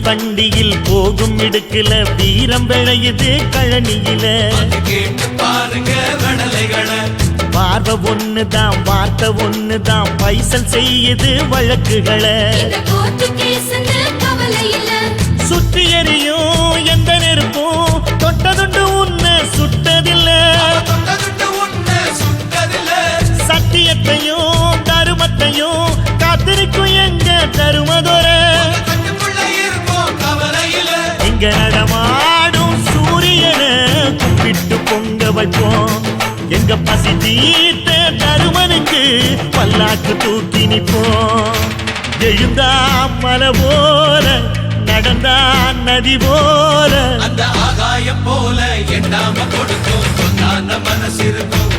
வண்டியில் போகும் இடுக்குல வீரம் விளையுது கழனியில பாருங்க கடலைகளை பார்வை ஒண்ணுதான் வார்த்தை ஒண்ணுதான் பைசல் செய்யுது வழக்குகளை சுற்றி எறியும் எந்த நெருப்பும் தொட்டதுண்டு உன்னை சுட்டதில்லை சத்தியத்தையும் தருமத்தையும் காத்திருக்கும் எங்க தருமதொர இங்க நடமாடும் சூரியனை கும்பிட்டு பொங்க வைப்போம் எங்க பசி தீர்த்த தருமனுக்கு பல்லாக்கு தூக்கி நிப்போம் எழுந்தா மலை போல நடந்தா நதி போல அந்த ஆகாயம் போல எண்ணாம கொடுக்கும் மனசு இருக்கும்.